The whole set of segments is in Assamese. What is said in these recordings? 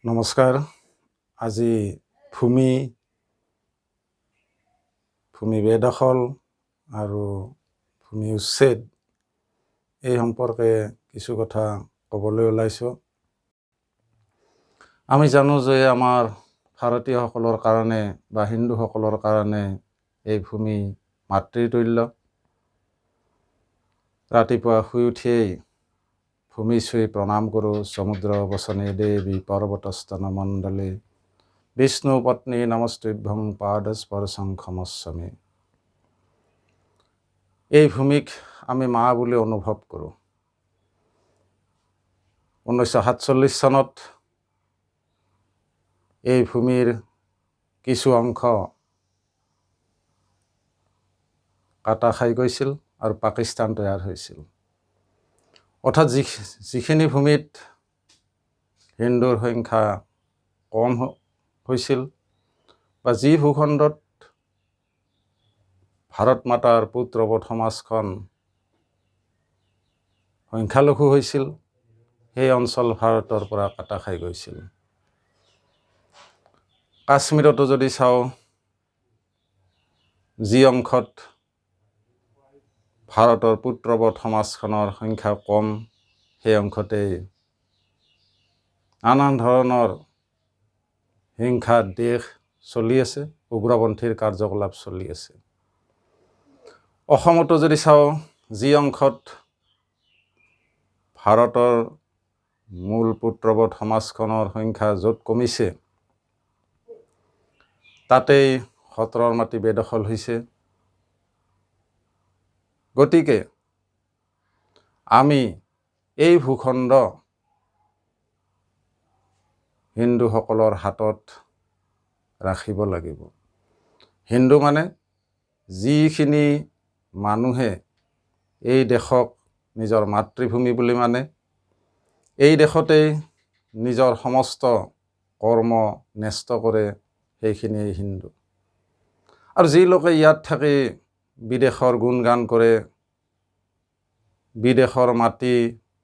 নমস্কাৰ। আজি ভূমি বেদখল আৰু ভূমি উচ্ছেদ এই সম্পৰ্কে কিছু কথা ক'বলৈ ওলাইছোঁ। আমি জানো যে আমাৰ ভাৰতীয়সকলৰ কাৰণে বা হিন্দুসকলৰ কাৰণে এই ভূমি মাতৃতুল্য। ৰাতিপুৱা শুই উঠিয়েই ভূমি চুই প্ৰণাম কৰোঁ। সমুদ্ৰ বচনে দেৱী পৰ্বতস্তন মণ্ডলে বিষ্ণু পত্নী নমস্তুভ্যং পাদস্পৰ্শং ক্ষমস্বামী। এই ভূমিক আমি মা বুলি অনুভৱ কৰোঁ। 1947 চনত এই ভূমিৰ কিছু অংশ কাটা খাই গৈছিল আৰু পাকিস্তান তৈয়াৰ হৈছিল। অৰ্থাৎ যিখিনি ভূমিত হিন্দুৰ সংখ্যা কম হৈছিল বা যি ভূখণ্ডত ভাৰত মাতাৰ পুত্ৰবধ সমাজখন সংখ্যালঘু হৈছিল, সেই অঞ্চল ভাৰতৰ পৰা কাটা খাই গৈছিল। কাশ্মীৰতো যদি চাওঁ, যি অংশত ভাৰতৰ পুত্ৰবধ সমাজখনৰ সংখ্যা কম, সেই অংশতেই নানান ধৰণৰ হিংসাৰ দেশ চলি আছে, উগ্ৰপন্থীৰ কাৰ্যকলাপ চলি আছে। অসমতো যদি চাওঁ, যি অংশত ভাৰতৰ মূল পুত্ৰবধ সমাজখনৰ সংখ্যা য'ত কমিছে, তাতেই সত্ৰৰ মাটি বেদখল হৈছে। গতিকে আমি এই ভূখণ্ড হিন্দুসকলৰ হাতত ৰাখিব লাগিব। হিন্দু মানে যিখিনি মানুহে এই দেশক নিজৰ মাতৃভূমি বুলি মানে, এই দেশতেই নিজৰ সমস্ত কৰ্ম ন্যস্ত কৰে, সেইখিনিয়ে হিন্দু। আৰু যি লোকে ইয়াত থাকি বিদেশৰ গুণগান কৰে, বিদেশৰ মাটি,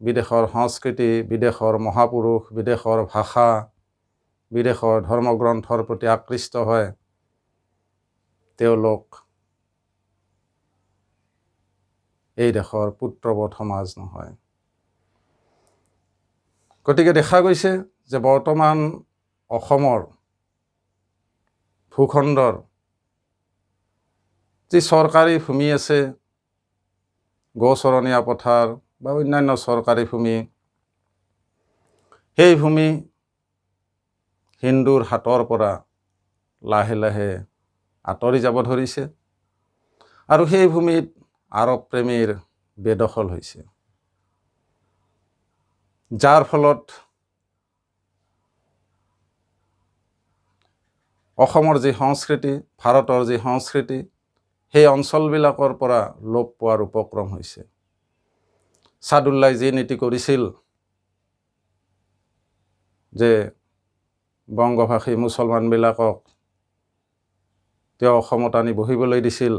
বিদেশৰ সংস্কৃতি, বিদেশৰ মহাপুৰুষ, বিদেশৰ ভাষা, বিদেশৰ ধৰ্মগ্ৰন্থৰ প্ৰতি আকৃষ্ট হয়, তেওঁলোক এই দেশৰ পুত্ৰবধ সমাজ নহয়। গতিকে দেখা গৈছে যে বৰ্তমান অসমৰ ভূখণ্ডৰ যি চৰকাৰী ভূমি আছে, গৌচৰণীয়া পথাৰ বা অন্যান্য চৰকাৰী ভূমি, সেই ভূমি হিন্দুৰ হাতৰ পৰা লাহে লাহে আঁতৰি যাব ধৰিছে আৰু সেই ভূমিত আৰব প্ৰেমীৰ বেদখল হৈছে, যাৰ ফলত অসমৰ যি সংস্কৃতি, ভাৰতৰ যি সংস্কৃতি, সেই অঞ্চলবিলাকৰ পৰা লোপ পোৱাৰ উপক্ৰম হৈছে। ছাদুল্লাই যি নীতি কৰিছিল যে বংগভাষী মুছলমানবিলাকক তেওঁ অসমত আনি বহিবলৈ দিছিল,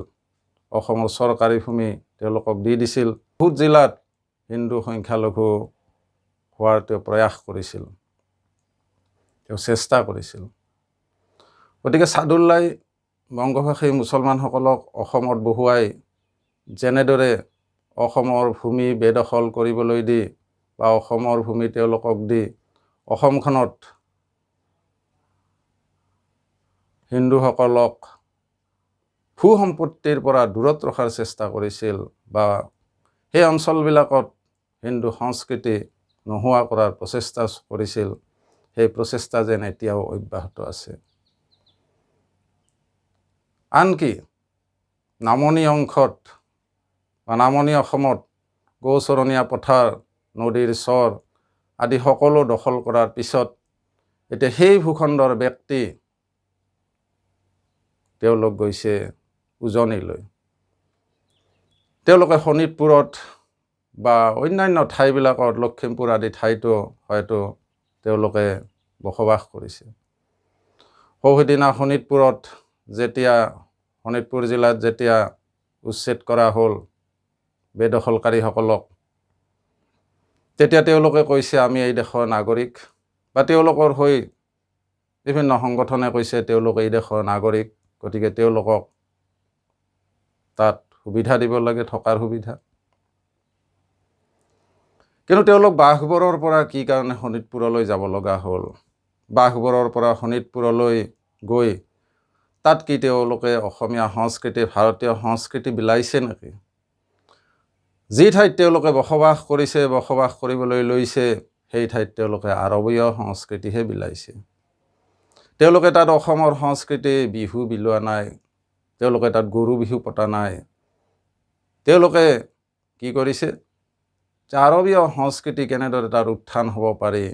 অসমৰ চৰকাৰী ভূমি তেওঁলোকক দি দিছিল, বহুত জিলাত হিন্দু সংখ্যালঘু হোৱাৰ তেওঁ প্ৰয়াস কৰিছিল, তেওঁ চেষ্টা কৰিছিল। গতিকে ছাদুল্লাই বংগভাষী মুছলমানসকলক অসমত বহুৱাই যেনেদৰে অসমৰ ভূমি বেদখল কৰিবলৈ দি বা অসমৰ ভূমি তেওঁলোকক দি অসমখনত হিন্দুসকলক ভূ সম্পত্তিৰ পৰা দূৰত ৰখাৰ চেষ্টা কৰিছিল বা সেই অঞ্চলবিলাকত হিন্দু সংস্কৃতি নোহোৱা কৰাৰ প্ৰচেষ্টা কৰিছিল, সেই প্ৰচেষ্টা যেন এতিয়াও অব্যাহত আছে। আনকি নামনি অংশত বা নামনি অসমত গৌচৰণীয়া পথাৰ, নদীৰ চৰ আদি সকলো দখল কৰাৰ পিছত এতিয়া সেই ভূখণ্ডৰ ব্যক্তি তেওঁলোক গৈছে উজনিলৈ। তেওঁলোকে শোণিতপুৰত বা অন্যান্য ঠাইবিলাকত, লখিমপুৰ আদি ঠাইতো হয়তো তেওঁলোকে বসবাস কৰিছে। সৌসিদিনা শোণিতপুৰত যেতিয়া শোণিতপুৰ জিলাত যেতিয়া উচ্ছেদ কৰা হ'ল বেদখলকাৰীসকলক, তেতিয়া তেওঁলোকে কৈছে আমি এই দেশৰ নাগৰিক বা তেওঁলোকৰ হৈ বিভিন্ন সংগঠনে কৈছে তেওঁলোক এই দেশৰ নাগৰিক, গতিকে তেওঁলোকক তাত সুবিধা দিব লাগে, থকাৰ সুবিধা। কিন্তু তেওঁলোক বাঘবৰৰ পৰা কি কাৰণে শোণিতপুৰলৈ যাব লগা হ'ল? বাঘবৰৰ পৰা শোণিতপুৰলৈ গৈ তাত কি তেওঁলোকে অসমীয়া সংস্কৃতি, ভাৰতীয় সংস্কৃতি বিলাইছে নেকি? যি ঠাইত তেওঁলোকে বসবাস কৰিছে, বসবাস কৰিবলৈ লৈছে, সেই ঠাইত তেওঁলোকে আৰৱীয় সংস্কৃতিহে বিলাইছে। তেওঁলোকে তাত অসমৰ সংস্কৃতি, বিহু বিলোৱা নাই, তেওঁলোকে তাত গৰু বিহু পতা নাই। তেওঁলোকে কি কৰিছে? যে আৰৱীয় সংস্কৃতি কেনেদৰে তাত উত্থান হ'ব পাৰি,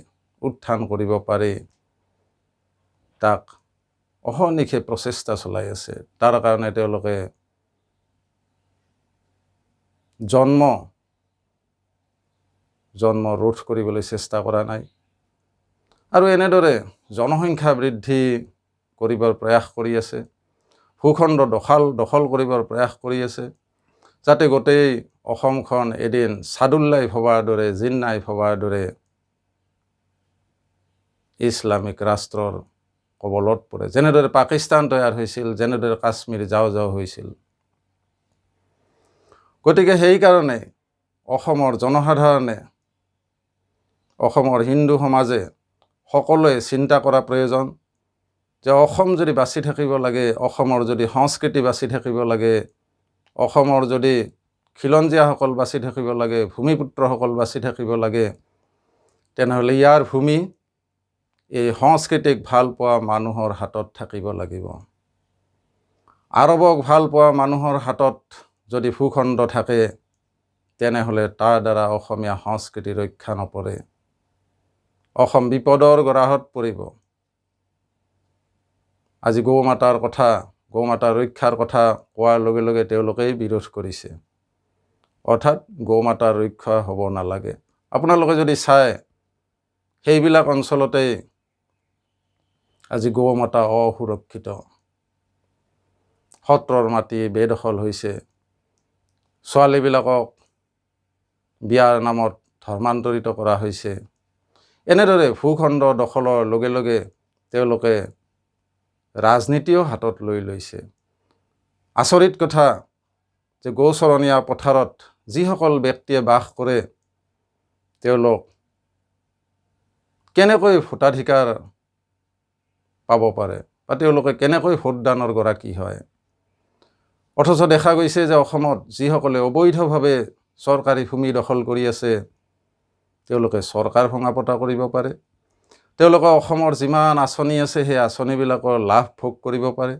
উত্থান কৰিব পাৰি, তাক অহৰ্নিশে প্ৰচেষ্টা চলাই আছে। তাৰ কাৰণে তেওঁলোকে জন্ম ৰোধ কৰিবলৈ চেষ্টা কৰা নাই। আৰু এনেদৰে জনসংখ্যা বৃদ্ধি কৰিবৰ প্ৰয়াস কৰি আছে, ভূখণ্ড দখল কৰিবৰ প্ৰয়াস কৰি আছে, যাতে গোটেই অসমখন এদিন ছাদুল্লাই ভবাৰ দৰে, জিন্নাই ভবাৰ দৰে ইছলামিক ৰাষ্ট্ৰৰ কবলত পৰে। যেনেদৰে পাকিস্তান তৈয়াৰ হৈছিল, যেনেদৰে কাশ্মীৰ যাও হৈছিল। গতিকে সেইকাৰণে অসমৰ জনসাধাৰণে, অসমৰ হিন্দু সমাজে সকলোৱে চিন্তা কৰা প্ৰয়োজন যে অসম যদি বাচি থাকিব লাগে, অসমৰ যদি সংস্কৃতি বাচি থাকিব লাগে, অসমৰ যদি খিলঞ্জীয়াসকল বাচি থাকিব লাগে, ভূমিপুত্ৰসকল বাচি থাকিব লাগে, তেনেহ'লে ইয়াৰ ভূমি এই সংস্কৃতিক ভাল পোৱা মানুহৰ হাতত থাকিব লাগিব। আৰৱক ভাল পোৱা মানুহৰ হাতত যদি ভূখণ্ড থাকে, তেনেহ'লে তাৰ দ্বাৰা অসমীয়া সংস্কৃতি ৰক্ষা নপৰে, অসম বিপদৰ গৰাহত পৰিব। আজি গৌমাতাৰ কথা, গৌমাতাৰ ৰক্ষাৰ কথা কোৱাৰ লগে লগে তেওঁলোকেই বিৰোধ কৰিছে, অৰ্থাৎ গৌমাতাৰ ৰক্ষা হ'ব নালাগে। আপোনালোকে যদি চায়, সেইবিলাক অঞ্চলতেই আজি গৌমাতা অসুৰক্ষিত, সত্ৰৰ মাটি বেদখল হৈছে, ছোৱালীবিলাকক বিয়াৰ নামত ধৰ্মান্তৰিত কৰা হৈছে। এনেদৰে ভূখণ্ড দখলৰ লগে লগে তেওঁলোকে ৰাজনীতিও হাতত লৈ লৈছে। আচৰিত কথা যে গৌচৰণীয়া পথাৰত যিসকল ব্যক্তিয়ে বাস কৰে, তেওঁলোক কেনেকৈ ভোটাধিকাৰ পাব পাৰে বা তেওঁলোকে কেনেকৈ ভোটদানৰ গৰাকী হয়? অথচ দেখা গৈছে যে অসমত যিসকলে অবৈধভাৱে চৰকাৰী ভূমি দখল কৰি আছে, তেওঁলোকে চৰকাৰ ভঙা পতা কৰিব পাৰে, তেওঁলোকে অসমৰ যিমান আঁচনি আছে সেই আঁচনিবিলাকৰ লাভ ভোগ কৰিব পাৰে,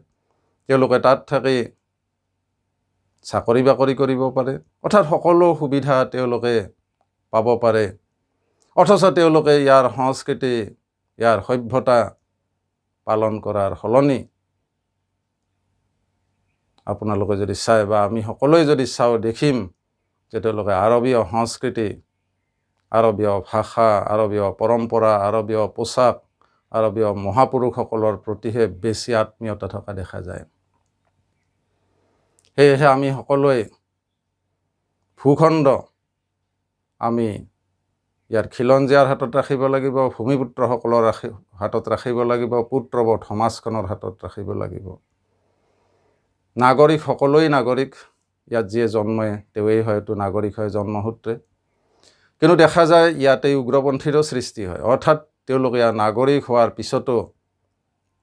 তেওঁলোকে তাত থাকি চাকৰি বাকৰি কৰিব পাৰে, অৰ্থাৎ সকলো সুবিধা তেওঁলোকে পাব পাৰে। অথচ তেওঁলোকে ইয়াৰ সংস্কৃতি, ইয়াৰ সভ্যতা পালন কৰাৰ সলনি আপোনালোকে যদি চায় বা আমি সকলোৱে যদি চাওঁ, দেখিম যে তেওঁলোকে আৰৱীয় সংস্কৃতি, আৰৱীয় ভাষা, আৰৱীয় পৰম্পৰা, আৰৱীয় পোচাক, আৰৱীয় মহাপুৰুষসকলৰ প্ৰতিহে বেছি আত্মীয়তা থকা দেখা যায়। সেয়েহে আমি সকলোৱে ভূখণ্ড আমি ইয়াৰ খিলঞ্জীয়াৰ হাতত ৰাখিব লাগিব, ভূমিপুত্ৰসকলৰ হাতত ৰাখিব লাগিব, পুত্ৰবধ সমাজখনৰ হাতত ৰাখিব লাগিব। নাগৰিক সকলোৱেই নাগৰিক, ইয়াত যিয়ে জন্মে তেওঁৱেই হয়তো নাগৰিক হয় জন্মসূত্ৰে। কিন্তু দেখা যায় ইয়াতেই উগ্ৰপন্থীৰো সৃষ্টি হয়, অৰ্থাৎ তেওঁলোকে ইয়াৰ নাগৰিক হোৱাৰ পিছতো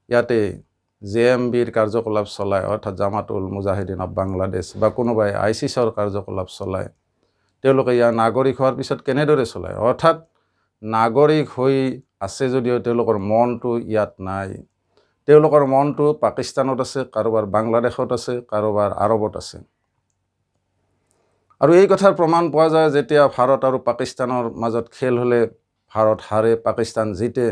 ইয়াতে JMBৰ কাৰ্যকলাপ চলায়, অৰ্থাৎ জামাতুল মুজাহিদিন অফ বাংলাদেশ বা কোনোবাই ISISৰ কাৰ্যকলাপ চলায়। তেওঁলোকে ইয়াৰ নাগৰিক হোৱাৰ পিছত কেনেদৰে চলায়? অৰ্থাৎ নাগৰিক হৈ আছে যদিও তেওঁলোকৰ মনটো ইয়াত নাই, তেওঁলোকৰ মনটো পাকিস্তানত আছে, কাৰোবাৰ বাংলাদেশত আছে, কাৰোবাৰ আৰৱত আছে। আৰু এই কথাৰ প্ৰমাণ পোৱা যায় যেতিয়া ভাৰত আৰু পাকিস্তানৰ মাজত খেল হ'লে ভাৰত হাৰে, পাকিস্তান জিতে,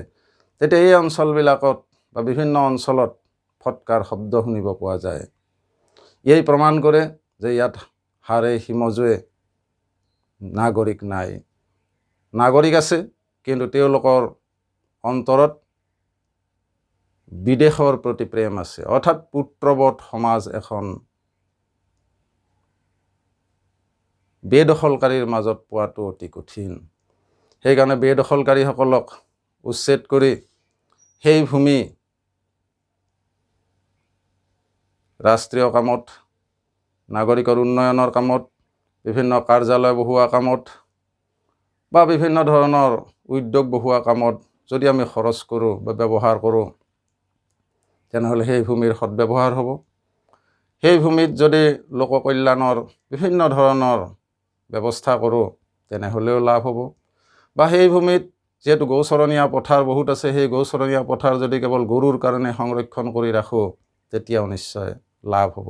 তেতিয়া এই অঞ্চলবিলাকত বা বিভিন্ন অঞ্চলত ফটকাৰ শব্দ শুনিব পোৱা যায়। এই প্ৰমাণ কৰে যে ইয়াত হাৰে হিমজুৱে নাগৰিক নাই, নাগৰিক আছে, কিন্তু তেওঁলোকৰ অন্তৰত বিদেশৰ প্ৰতি প্ৰেম আছে, অৰ্থাৎ পুত্ৰবধ সমাজ এখন বেদখলকাৰীৰ মাজত পোৱাটো অতি কঠিন। সেইকাৰণে বেদখলকাৰীসকলক উচ্ছেদ কৰি সেই ভূমি ৰাষ্ট্ৰীয় কামত, নাগৰিকৰ উন্নয়নৰ কামত, বিভিন্ন কাৰ্যালয় বহোৱা কামত বা বিভিন্ন ধৰণৰ উদ্যোগ বহোৱা কামত যদি আমি খৰচ কৰোঁ বা ব্যৱহাৰ কৰোঁ, তেনেহ'লে সেই ভূমিৰ সৎব্যৱহাৰ হ'ব। সেই ভূমিত যদি লোককল্যাণৰ বিভিন্ন ধৰণৰ ব্যৱস্থা কৰোঁ, তেনেহ'লেও লাভ হ'ব। বা সেই ভূমিত যিহেতু গৌচৰণীয়া পথাৰ বহুত আছে, সেই গৌচৰণীয়া পথাৰ যদি কেৱল গৰুৰ কাৰণে সংৰক্ষণ কৰি ৰাখোঁ, তেতিয়াও নিশ্চয় লাভ হ'ব।